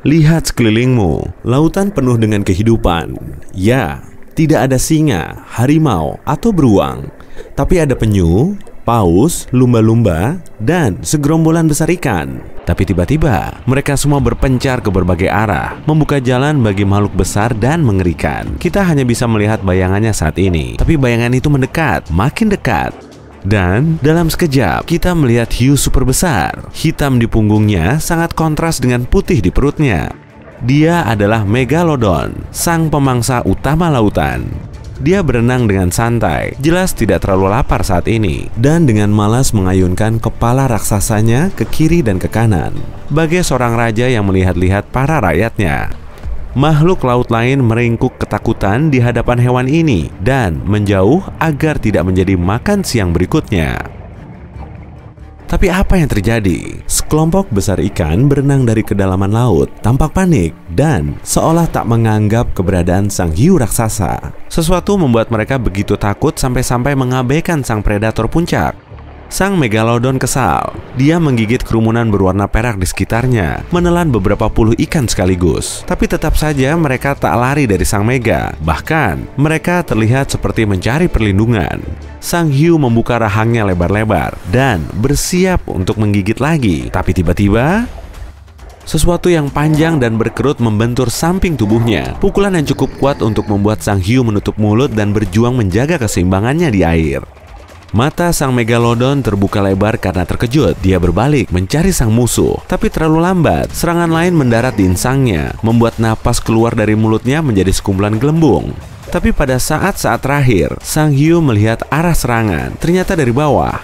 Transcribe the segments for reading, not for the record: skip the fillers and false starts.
Lihat sekelilingmu, lautan penuh dengan kehidupan. Ya, tidak ada singa, harimau, atau beruang. Tapi ada penyu, paus, lumba-lumba, dan segerombolan besar ikan. Tapi tiba-tiba, mereka semua berpencar ke berbagai arah, membuka jalan bagi makhluk besar dan mengerikan. Kita hanya bisa melihat bayangannya saat ini, tapi bayangan itu mendekat, makin dekat. Dan dalam sekejap, kita melihat hiu super besar. Hitam di punggungnya sangat kontras dengan putih di perutnya. Dia adalah Megalodon, sang pemangsa utama lautan. Dia berenang dengan santai, jelas tidak terlalu lapar saat ini, dan dengan malas mengayunkan kepala raksasanya ke kiri dan ke kanan, bagai seorang raja yang melihat-lihat para rakyatnya. Makhluk laut lain meringkuk ketakutan di hadapan hewan ini dan menjauh agar tidak menjadi makan siang berikutnya. Tapi apa yang terjadi? Sekelompok besar ikan berenang dari kedalaman laut, tampak panik dan seolah tak menganggap keberadaan sang hiu raksasa. Sesuatu membuat mereka begitu takut sampai-sampai mengabaikan sang predator puncak. Sang Megalodon kesal. Dia menggigit kerumunan berwarna perak di sekitarnya, menelan beberapa puluh ikan sekaligus. Tapi tetap saja mereka tak lari dari sang Mega. Bahkan, mereka terlihat seperti mencari perlindungan. Sang hiu membuka rahangnya lebar-lebar dan bersiap untuk menggigit lagi. Tapi tiba-tiba, sesuatu yang panjang dan berkerut membentur samping tubuhnya. Pukulan yang cukup kuat untuk membuat sang hiu menutup mulut dan berjuang menjaga keseimbangannya di air. Mata sang Megalodon terbuka lebar karena terkejut. Dia berbalik mencari sang musuh, tapi terlalu lambat. Serangan lain mendarat di insangnya, membuat napas keluar dari mulutnya menjadi sekumpulan gelembung. Tapi pada saat-saat terakhir, sang hiu melihat arah serangan, ternyata dari bawah.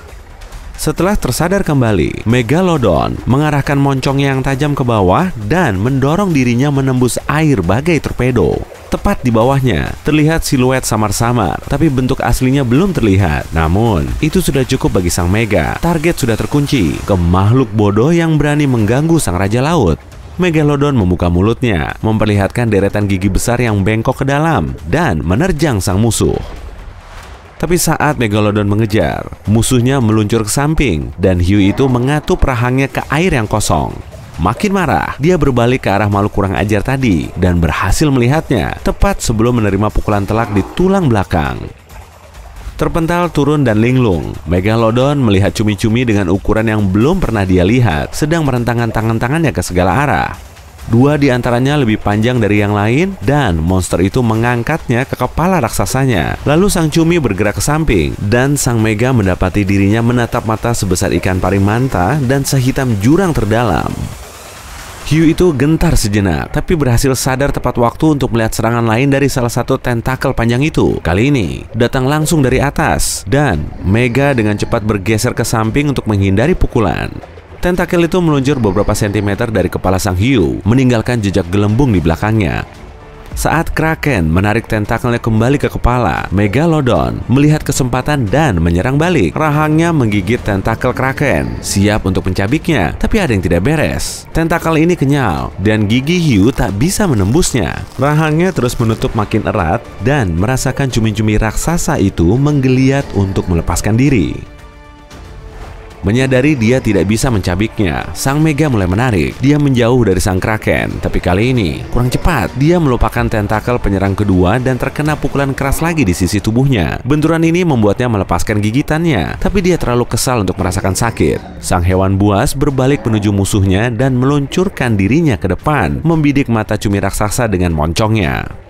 Setelah tersadar kembali, Megalodon mengarahkan moncongnya yang tajam ke bawah dan mendorong dirinya menembus air bagai torpedo. Tepat di bawahnya, terlihat siluet samar-samar, tapi bentuk aslinya belum terlihat. Namun, itu sudah cukup bagi sang Mega. Target sudah terkunci ke makhluk bodoh yang berani mengganggu sang Raja Laut. Megalodon membuka mulutnya, memperlihatkan deretan gigi besar yang bengkok ke dalam, dan menerjang sang musuh. Tapi saat Megalodon mengejar, musuhnya meluncur ke samping, dan hiu itu mengatup rahangnya ke air yang kosong. Makin marah, dia berbalik ke arah makhluk kurang ajar tadi dan berhasil melihatnya tepat sebelum menerima pukulan telak di tulang belakang. Terpental turun dan linglung, Megalodon melihat cumi-cumi dengan ukuran yang belum pernah dia lihat, sedang merentangkan tangan-tangannya ke segala arah. Dua di antaranya lebih panjang dari yang lain dan monster itu mengangkatnya ke kepala raksasanya. Lalu sang cumi bergerak ke samping dan sang Mega mendapati dirinya menatap mata sebesar ikan pari manta dan sehitam jurang terdalam. Hiu itu gentar sejenak, tapi berhasil sadar tepat waktu untuk melihat serangan lain dari salah satu tentakel panjang itu. Kali ini, datang langsung dari atas, dan Mega dengan cepat bergeser ke samping untuk menghindari pukulan. Tentakel itu meluncur beberapa sentimeter dari kepala sang hiu, meninggalkan jejak gelembung di belakangnya. Saat Kraken menarik tentakelnya kembali ke kepala, Megalodon melihat kesempatan dan menyerang balik. Rahangnya menggigit tentakel Kraken, siap untuk mencabiknya, tapi ada yang tidak beres. Tentakel ini kenyal, dan gigi hiu tak bisa menembusnya. Rahangnya terus menutup makin erat, dan merasakan cumi-cumi raksasa itu menggeliat untuk melepaskan diri. Menyadari dia tidak bisa mencabiknya, sang Mega mulai menarik. Dia menjauh dari sang Kraken, tapi kali ini kurang cepat. Dia melupakan tentakel penyerang kedua dan terkena pukulan keras lagi di sisi tubuhnya. Benturan ini membuatnya melepaskan gigitannya, tapi dia terlalu kesal untuk merasakan sakit. Sang hewan buas berbalik menuju musuhnya dan meluncurkan dirinya ke depan, membidik mata cumi raksasa dengan moncongnya.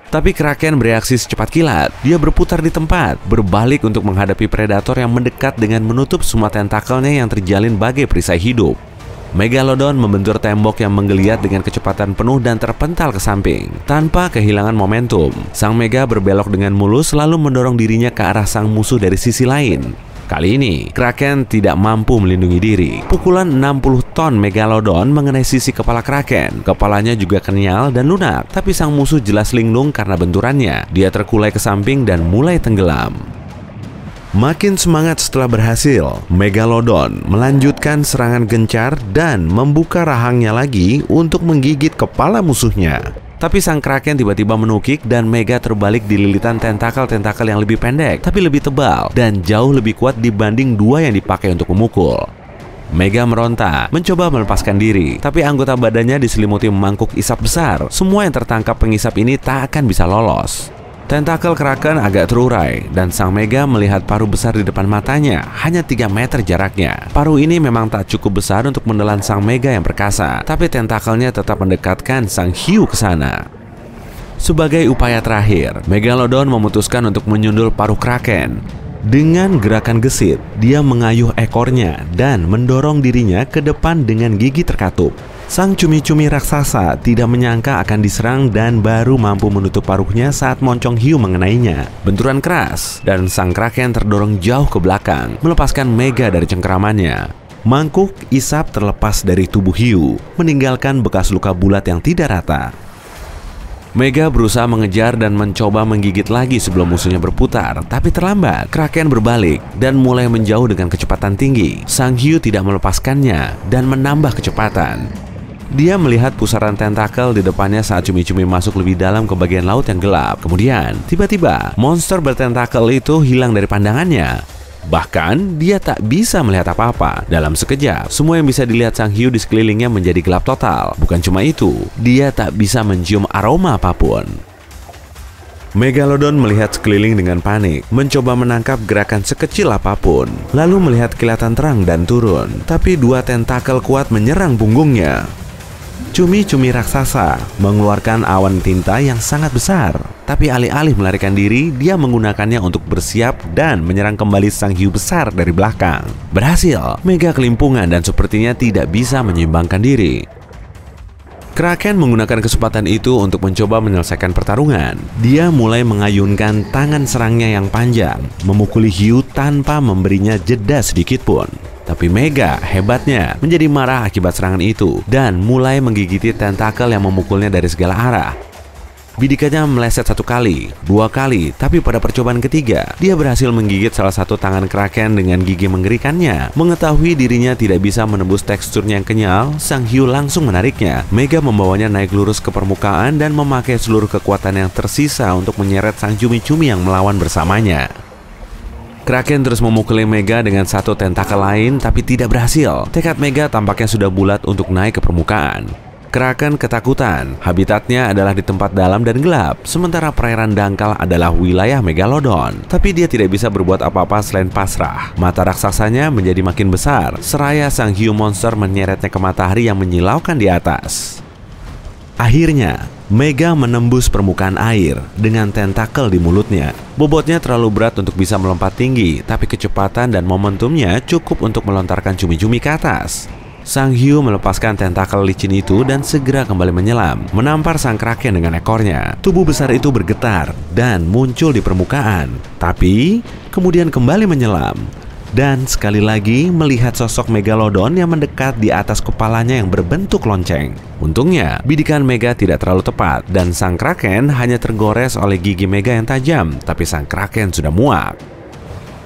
Tapi Kraken bereaksi secepat kilat. Dia berputar di tempat, berbalik untuk menghadapi predator yang mendekat dengan menutup semua tentakelnya yang terjalin bagai perisai hidup. Megalodon membentur tembok yang menggeliat dengan kecepatan penuh dan terpental ke samping. Tanpa kehilangan momentum, sang Mega berbelok dengan mulus lalu mendorong dirinya ke arah sang musuh dari sisi lain. Kali ini, Kraken tidak mampu melindungi diri. Pukulan 60 ton Megalodon mengenai sisi kepala Kraken. Kepalanya juga kenyal dan lunak, tapi sang musuh jelas linglung karena benturannya. Dia terkulai ke samping dan mulai tenggelam. Makin semangat setelah berhasil, Megalodon melanjutkan serangan gencar dan membuka rahangnya lagi untuk menggigit kepala musuhnya. Tapi sang Kraken tiba-tiba menukik dan Mega terbalik di lilitan tentakel-tentakel yang lebih pendek, tapi lebih tebal dan jauh lebih kuat dibanding dua yang dipakai untuk memukul. Mega meronta, mencoba melepaskan diri, tapi anggota badannya diselimuti mangkuk isap besar. Semua yang tertangkap pengisap ini tak akan bisa lolos. Tentakel Kraken agak terurai, dan sang Mega melihat paruh besar di depan matanya, hanya 3 meter jaraknya. Paruh ini memang tak cukup besar untuk menelan sang Mega yang perkasa, tapi tentakelnya tetap mendekatkan sang hiu ke sana. Sebagai upaya terakhir, Megalodon memutuskan untuk menyundul paruh Kraken. Dengan gerakan gesit, dia mengayuh ekornya dan mendorong dirinya ke depan dengan gigi terkatup. Sang cumi-cumi raksasa tidak menyangka akan diserang dan baru mampu menutup paruhnya saat moncong hiu mengenainya. Benturan keras, dan sang Kraken terdorong jauh ke belakang, melepaskan Mega dari cengkeramannya. Mangkuk isap terlepas dari tubuh hiu, meninggalkan bekas luka bulat yang tidak rata. Mega berusaha mengejar dan mencoba menggigit lagi sebelum musuhnya berputar, tapi terlambat. Kraken berbalik dan mulai menjauh dengan kecepatan tinggi. Sang hiu tidak melepaskannya dan menambah kecepatan. Dia melihat pusaran tentakel di depannya saat cumi-cumi masuk lebih dalam ke bagian laut yang gelap. Kemudian, tiba-tiba, monster bertentakel itu hilang dari pandangannya. Bahkan, dia tak bisa melihat apa-apa. Dalam sekejap, semua yang bisa dilihat sang hiu di sekelilingnya menjadi gelap total. Bukan cuma itu, dia tak bisa mencium aroma apapun. Megalodon melihat sekeliling dengan panik, mencoba menangkap gerakan sekecil apapun, lalu melihat kilatan terang dan turun. Tapi 2 tentakel kuat menyerang punggungnya. Cumi-cumi raksasa mengeluarkan awan tinta yang sangat besar, tapi alih-alih melarikan diri, dia menggunakannya untuk bersiap dan menyerang kembali sang hiu besar dari belakang. Berhasil, Mega kelimpungan dan sepertinya tidak bisa menyeimbangkan diri. Kraken menggunakan kesempatan itu untuk mencoba menyelesaikan pertarungan. Dia mulai mengayunkan tangan serangnya yang panjang, memukuli hiu tanpa memberinya jeda sedikit pun. Tapi Mega hebatnya menjadi marah akibat serangan itu dan mulai menggigiti tentakel yang memukulnya dari segala arah. Bidikannya meleset 1 kali, 2 kali, tapi pada percobaan ketiga, dia berhasil menggigit salah satu tangan Kraken dengan gigi mengerikannya. Mengetahui dirinya tidak bisa menembus teksturnya yang kenyal, sang hiu langsung menariknya. Mega membawanya naik lurus ke permukaan dan memakai seluruh kekuatan yang tersisa untuk menyeret sang cumi-cumi yang melawan bersamanya. Kraken terus memukuli Mega dengan 1 tentakel lain, tapi tidak berhasil. Tekad Mega tampaknya sudah bulat untuk naik ke permukaan. Kraken ketakutan, habitatnya adalah di tempat dalam dan gelap, sementara perairan dangkal adalah wilayah Megalodon. Tapi dia tidak bisa berbuat apa-apa selain pasrah. Mata raksasanya menjadi makin besar, seraya sang hiu monster menyeretnya ke matahari yang menyilaukan di atas. Akhirnya, Mega menembus permukaan air dengan tentakel di mulutnya. Bobotnya terlalu berat untuk bisa melompat tinggi, tapi kecepatan dan momentumnya cukup untuk melontarkan cumi-cumi ke atas. Sang hiu melepaskan tentakel licin itu dan segera kembali menyelam, menampar sang Kraken dengan ekornya. Tubuh besar itu bergetar dan muncul di permukaan, tapi kemudian kembali menyelam. Dan sekali lagi melihat sosok Megalodon yang mendekat di atas kepalanya yang berbentuk lonceng. Untungnya, bidikan Mega tidak terlalu tepat dan sang Kraken hanya tergores oleh gigi Mega yang tajam, tapi sang Kraken sudah muak.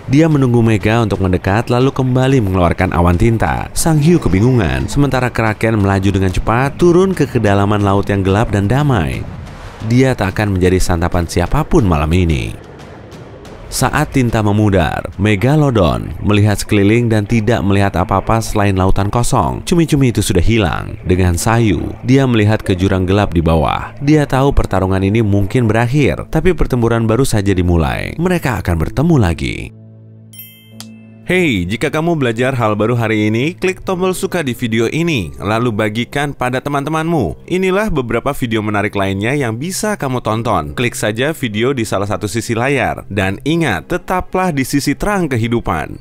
Dia menunggu Mega untuk mendekat lalu kembali mengeluarkan awan tinta. Sang hiu kebingungan, sementara Kraken melaju dengan cepat turun ke kedalaman laut yang gelap dan damai. Dia tak akan menjadi santapan siapapun malam ini. Saat tinta memudar, Megalodon melihat sekeliling dan tidak melihat apa-apa selain lautan kosong. Cumi-cumi itu sudah hilang. Dengan sayu, dia melihat ke jurang gelap di bawah. Dia tahu pertarungan ini mungkin berakhir, tapi pertempuran baru saja dimulai. Mereka akan bertemu lagi. Hey, jika kamu belajar hal baru hari ini, klik tombol suka di video ini, lalu bagikan pada teman-temanmu. Inilah beberapa video menarik lainnya yang bisa kamu tonton. Klik saja video di salah satu sisi layar. Dan ingat, tetaplah di sisi terang kehidupan.